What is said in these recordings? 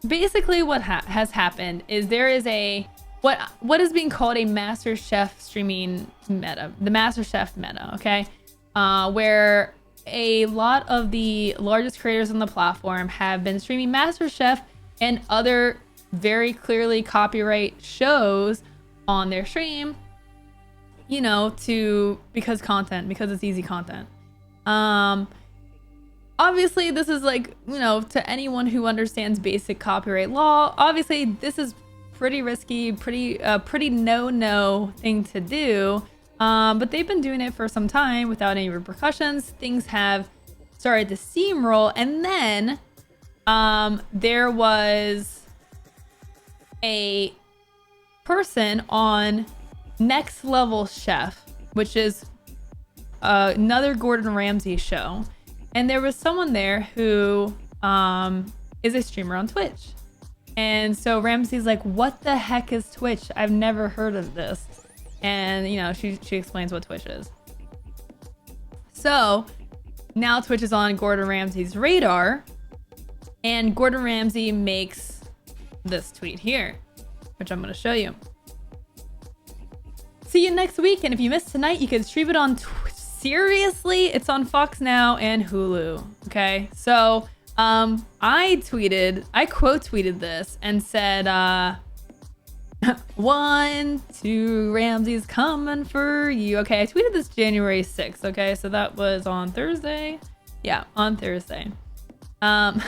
basically what has happened is there is a what is being called a Master Chef streaming meta, the Master Chef meta, okay, where a lot of the largest creators on the platform have been streaming Master Chef and other very clearly copyright shows on their stream, you know, because it's easy content. Obviously this is like, you know, to anyone who understands basic copyright law, obviously this is pretty risky, pretty no thing to do. But they've been doing it for some time without any repercussions. Things have started to steamroll, and then there was a person on Next Level Chef, which is another Gordan Ramsay show, and there was someone there who is a streamer on Twitch. And so Ramsay's like, what the heck is Twitch? I've never heard of this. And, you know, she explains what Twitch is. So now Twitch is on Gordan Ramsay's radar, and Gordan Ramsay makes this tweet here, which I'm going to show you. See you next week. And if you missed tonight, you can stream it on seriously? It's on Fox Now and Hulu. Okay. So I quote tweeted this and said, 1, 2, Ramsay's coming for you. Okay, I tweeted this January 6th. Okay, so that was on Thursday. Yeah, on Thursday. And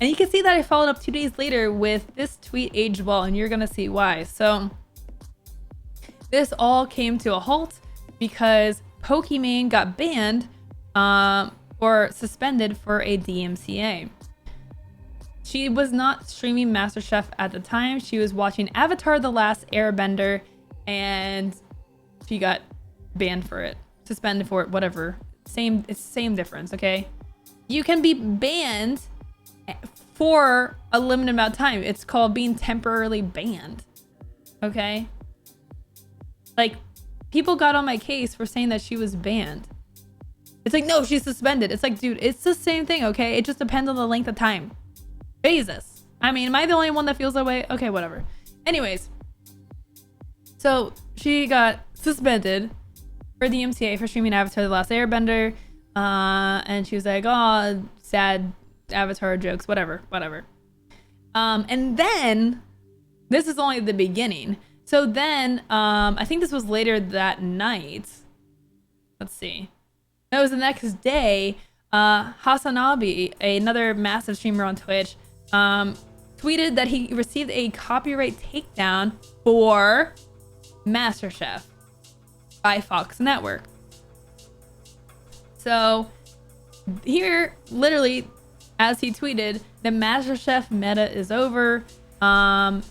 you can see that I followed up 2 days later with this tweet aged well, and you're gonna see why. So this all came to a halt because Pokimane got banned or suspended for a DMCA. She was not streaming MasterChef at the time. She was watching Avatar: The Last Airbender, and she got banned for it, suspended for it, whatever. It's same difference, okay? You can be banned for a limited amount of time. It's called being temporarily banned, okay? Like, people got on my case for saying that she was banned. It's like, no, she's suspended. It's like, dude, it's the same thing, okay? It just depends on the length of time. Jesus. I mean, am I the only one that feels that way? Okay, whatever. Anyways, so she got suspended for the DMCA for streaming Avatar: The Last Airbender, and she was like, oh, sad Avatar jokes, whatever. And then, this is only the beginning. So then, I think this was later that night. Let's see. It was the next day, Hasanabi, another massive streamer on Twitch, tweeted that he received a copyright takedown for MasterChef by Fox Network. So here, literally, as he tweeted, the MasterChef meta is over, and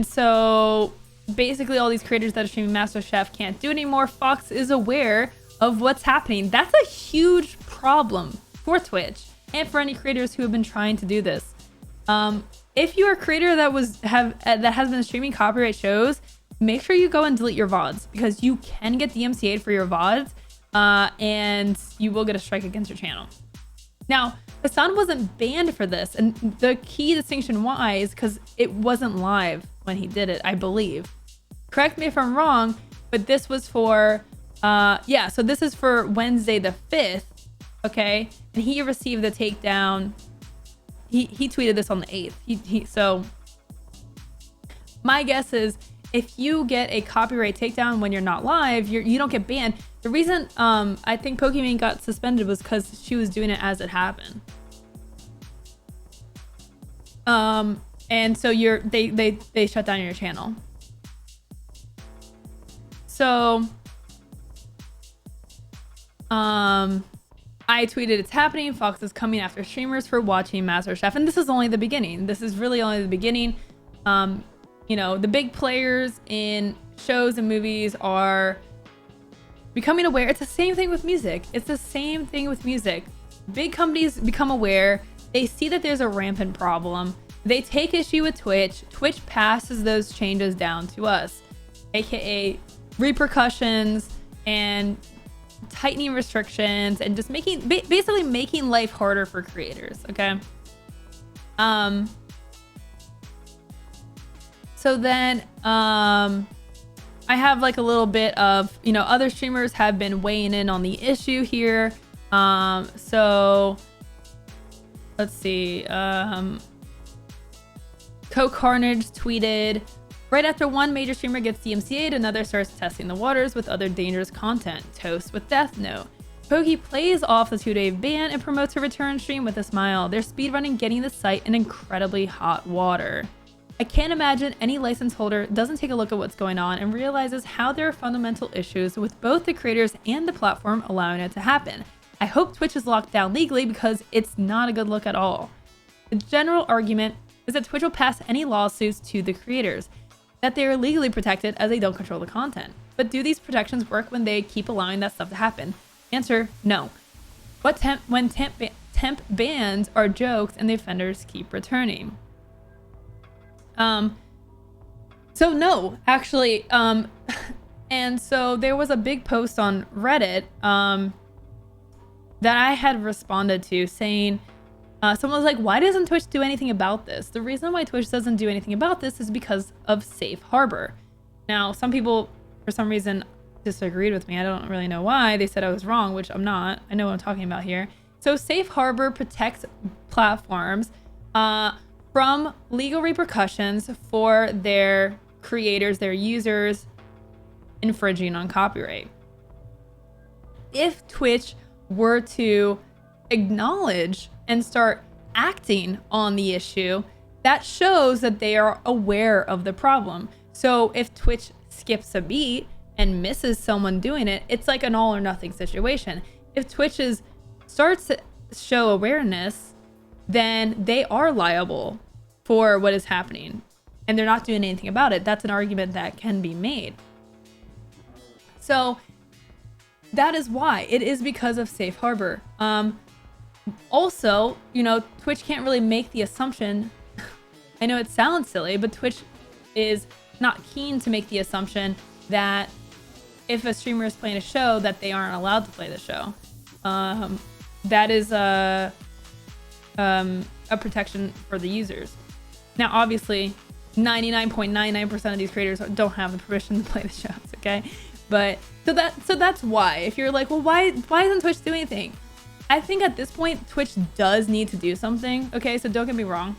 so basically all these creators that are streaming MasterChef can't do it anymore. Fox is aware of what's happening. That's a huge problem for Twitch and for any creators who have been trying to do this. If you're a creator that has been streaming copyright shows, make sure you go and delete your VODs, because you can get DMCA'd for your VODs, and you will get a strike against your channel. Now, Hassan wasn't banned for this, and the key distinction why is because it wasn't live when he did it, I believe. Correct me if I'm wrong, but this was for so this is for Wednesday the 5th, okay? And he received the takedown. He tweeted this on the 8th. So my guess is if you get a copyright takedown when you're not live, you don't get banned. The reason I think Pokimane got suspended was because she was doing it as it happened. And so they shut down your channel. So I tweeted, it's happening. Fox is coming after streamers for watching MasterChef. And this is only the beginning. This is really only the beginning. You know, the big players in shows and movies are becoming aware. It's the same thing with music. Big companies become aware. They see that there's a rampant problem. They take issue with Twitch. Twitch passes those changes down to us, aka repercussions, and tightening restrictions and just basically making life harder for creators. Okay. So then, I have like a little bit of, other streamers have been weighing in on the issue here. So let's see. Carnage tweeted, right after one major streamer gets DMCA'd, another starts testing the waters with other dangerous content. Toast with Death Note. Pokey plays off the 2-day ban and promotes her return stream with a smile. They're speedrunning getting the site in incredibly hot water. I can't imagine any license holder doesn't take a look at what's going on and realizes how there are fundamental issues with both the creators and the platform allowing it to happen. I hope Twitch is locked down legally because it's not a good look at all. The general argument is that Twitch will pass any lawsuits to the creators, that they are legally protected as they don't control the content. But do these protections work when they keep allowing that stuff to happen? Answer, no. When temp bans are jokes and the offenders keep returning. So no, actually, and so there was a big post on Reddit, that I had responded to saying, someone was like, why doesn't Twitch do anything about this? The reason why Twitch doesn't do anything about this is because of Safe Harbor. Now, some people, for some reason, disagreed with me. I don't really know why. They said I was wrong, which I'm not. I know what I'm talking about here. So Safe Harbor protects platforms, from legal repercussions for their creators, their users, infringing on copyright. If Twitch were to acknowledge and start acting on the issue, that shows that they are aware of the problem. So if Twitch skips a beat and misses someone doing it, it's like an all or nothing situation. If Twitch starts to show awareness, then they are liable for what is happening and they're not doing anything about it. That's an argument that can be made. So that is why. It is because of Safe Harbor. Also, Twitch can't really make the assumption. I know it sounds silly, but Twitch is not keen to make the assumption that if a streamer is playing a show that they aren't allowed to play the show. That is a protection for the users. Now, obviously, 99.99% of these creators don't have the permission to play the shows, okay? But so that's why. If you're like, well, why doesn't Twitch do anything? I think at this point, Twitch does need to do something, okay? So don't get me wrong.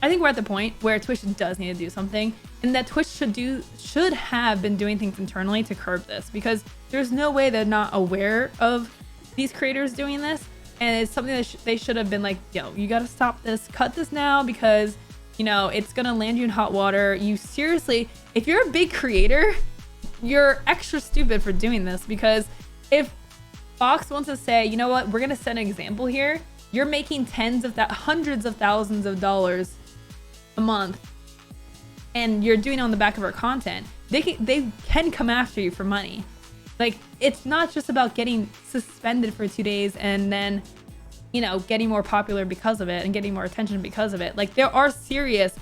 I think we're at the point where Twitch does need to do something, and that Twitch should have been doing things internally to curb this, because there's no way they're not aware of these creators doing this, and it's something that they should have been like, yo, you gotta stop this, cut this now, because it's gonna land you in hot water. You seriously, if you're a big creator, you're extra stupid for doing this, because if Fox wants to say, you know what, we're gonna set an example here, you're making hundreds of thousands of dollars a month, and you're doing it on the back of our content, they can come after you for money. Like, it's not just about getting suspended for 2 days and then, getting more popular because of it and getting more attention because of it. Like, there are serious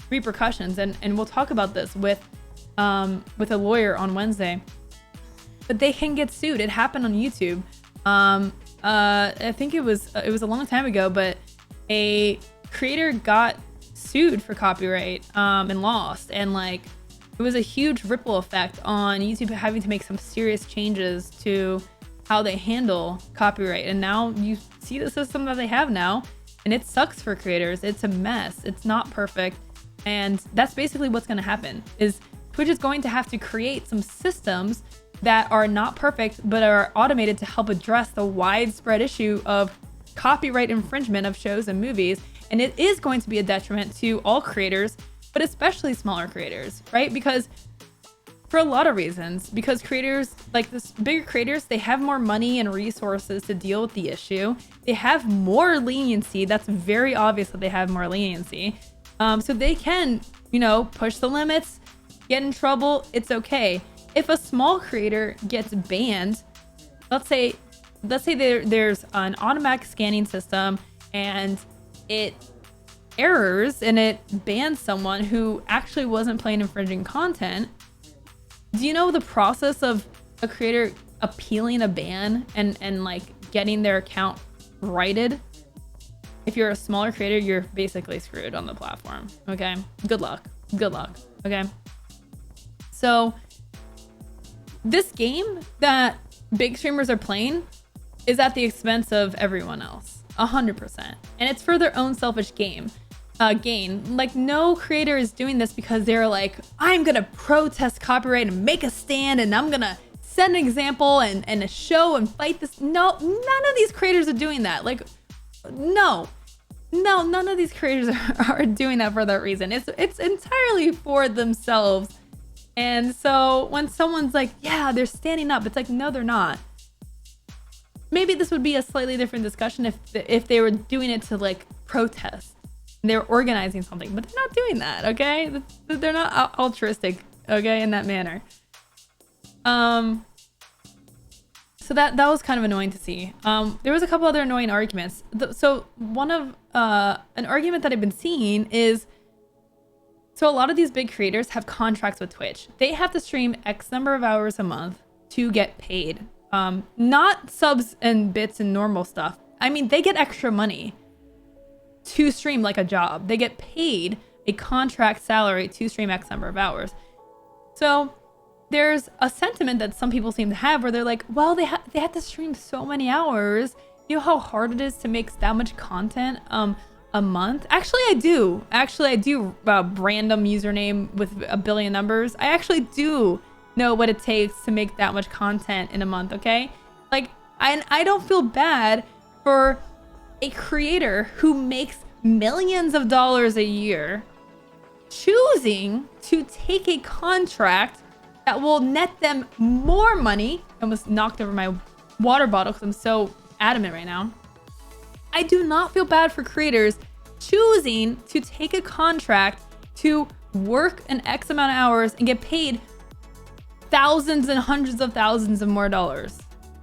repercussions, and we'll talk about this with a lawyer on Wednesday. But they can get sued. It happened on YouTube. I think it was a long time ago, but a creator got sued for copyright and lost, and like it was a huge ripple effect on YouTube having to make some serious changes to how they handle copyright. And now you see the system that they have now, and it sucks for creators. It's a mess. It's not perfect. And that's basically what's going to happen, is Twitch is going to have to create some systems that are not perfect, but are automated to help address the widespread issue of copyright infringement of shows and movies. And it is going to be a detriment to all creators, but especially smaller creators, right? Because for a lot of reasons, because creators like this, bigger creators, they have more money and resources to deal with the issue. They have more leniency. That's very obvious that they have more leniency. So they can, push the limits, get in trouble. It's okay. If a small creator gets banned, let's say there's an automatic scanning system and it errors and it bans someone who actually wasn't playing infringing content. Do you know the process of a creator appealing a ban and like getting their account righted, if you're a smaller creator, you're basically screwed on the platform. Okay, good luck. Good luck. Okay, so this game that big streamers are playing is at the expense of everyone else, 100%, and it's for their own selfish gain. Like, no creator is doing this because they're like, I'm gonna protest copyright and make a stand, and I'm gonna set an example and a show and fight this. No, none of these creators are doing that. Like, no, none of these creators are doing that for that reason. It's entirely for themselves. And so when someone's like, yeah, they're standing up, it's like, no, they're not. Maybe this would be a slightly different discussion if they were doing it to like protest. They're organizing something, but they're not doing that. Okay, they're not altruistic. Okay, in that manner. So that was kind of annoying to see. There was a couple other annoying arguments. So one of an argument that I've been seeing is, so a lot of these big creators have contracts with Twitch. They have to stream X number of hours a month to get paid. Not subs and bits and normal stuff. I mean, they get extra money to stream like a job. They get paid a contract salary to stream X number of hours. So there's a sentiment that some people seem to have where they're like, well, they have to stream so many hours. You know how hard it is to make that much content a month? Actually, I do. Random username with a billion numbers. I actually do know what it takes to make that much content in a month, okay? Like, I don't feel bad for a creator who makes millions of dollars a year choosing to take a contract that will net them more money. I almost knocked over my water bottle because I'm so adamant right now. I do not feel bad for creators choosing to take a contract to work an X amount of hours and get paid thousands and hundreds of thousands of more dollars.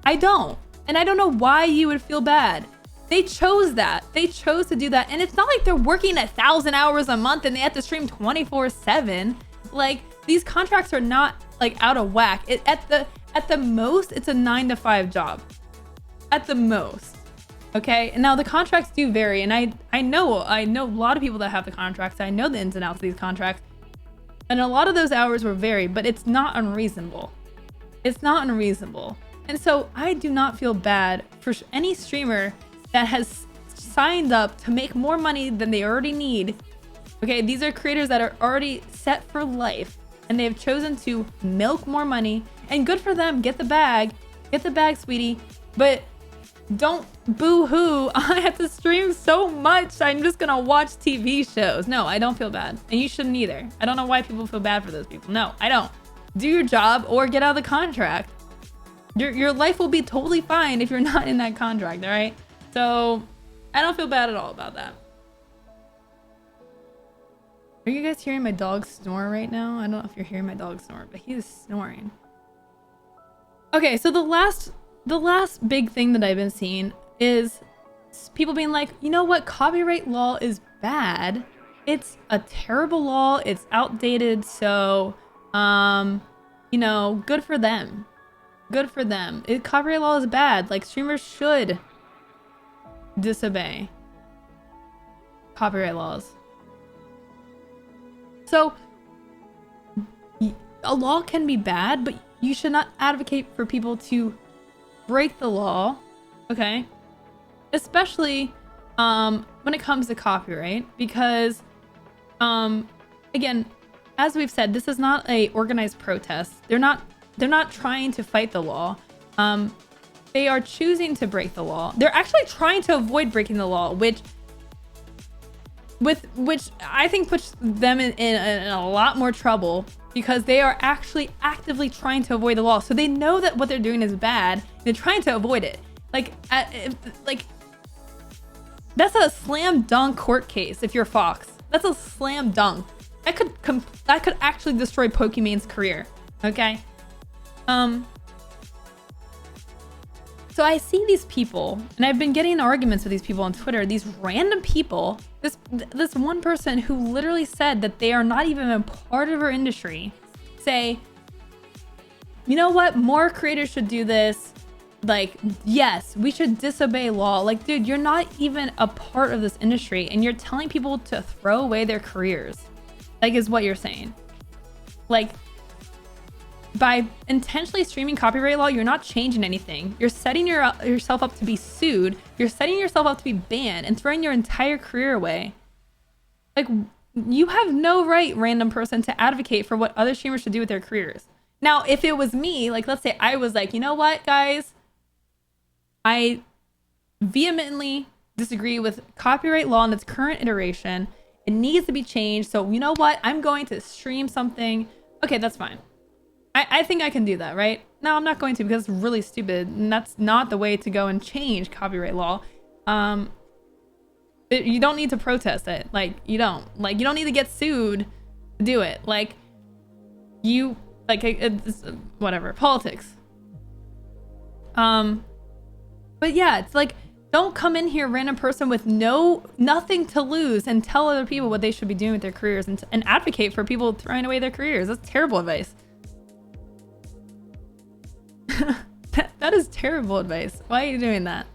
I don't. And I don't know why you would feel bad. They chose that. They chose to do that. And it's not like they're working 1,000 hours a month and they have to stream 24/7. Like, these contracts are not like out of whack. At the most, it's a 9 to 5 job. At the most. Okay. And now the contracts do vary. And I know a lot of people that have the contracts. I know the ins and outs of these contracts. And a lot of those hours will vary, but it's not unreasonable. It's not unreasonable. And so I do not feel bad for any streamer that has signed up to make more money than they already need. Okay, these are creators that are already set for life and they have chosen to milk more money, and good for them. Get the bag, sweetie. But don't boo-hoo. I have to stream so much, I'm just gonna watch TV shows. No, I don't feel bad, and you shouldn't either. I don't know why people feel bad for those people. No, I don't. Do your job or get out of the contract. Your life will be totally fine if you're not in that contract, all right? So I don't feel bad at all about that. Are you guys hearing my dog snore right now? I don't know if you're hearing my dog snore, but he is snoring. Okay, so the last big thing that I've been seeing is people being like, you know what? Copyright law is bad. It's a terrible law. It's outdated. So, you know, good for them. Good for them. Copyright law is bad. Like, streamers should disobey copyright laws. So a law can be bad, but you should not advocate for people to break the law, okay? Especially when it comes to copyright, because again, as we've said, this is not a organized protest. They're not trying to fight the law. They are choosing to break the law. They're actually trying to avoid breaking the law, which I think puts them in a lot more trouble, because they are actually actively trying to avoid the law. So they know that what they're doing is bad. They're trying to avoid it. Like that's a slam dunk court case. If you're Fox, that's a slam dunk. That could actually destroy Pokemon's career. Okay. So I see these people, and I've been getting arguments with these people on Twitter, these random people, this one person who literally said that they are not even a part of our industry, say, you know what? More creators should do this. Like, yes, we should disobey law. Like, dude, you're not even a part of this industry and you're telling people to throw away their careers. Like, is what you're saying. Like, by intentionally streaming copyright law, you're not changing anything. You're setting yourself up to be sued. You're setting yourself up to be banned and throwing your entire career away. Like, you have no right, random person, to advocate for what other streamers should do with their careers. Now, if it was me, like, let's say I was like, you know what, guys? I vehemently disagree with copyright law in its current iteration. It needs to be changed. So you know what? I'm going to stream something. Okay, that's fine. I think I can do that, right? No, I'm not going to, because it's really stupid. And that's not the way to go and change copyright law. You don't need to protest it. Like, you don't need to get sued to do it. Like, it's whatever, politics. But yeah, it's like, don't come in here, random person with nothing to lose, and tell other people what they should be doing with their careers and advocate for people throwing away their careers. That's terrible advice. That is terrible advice. Why are you doing that?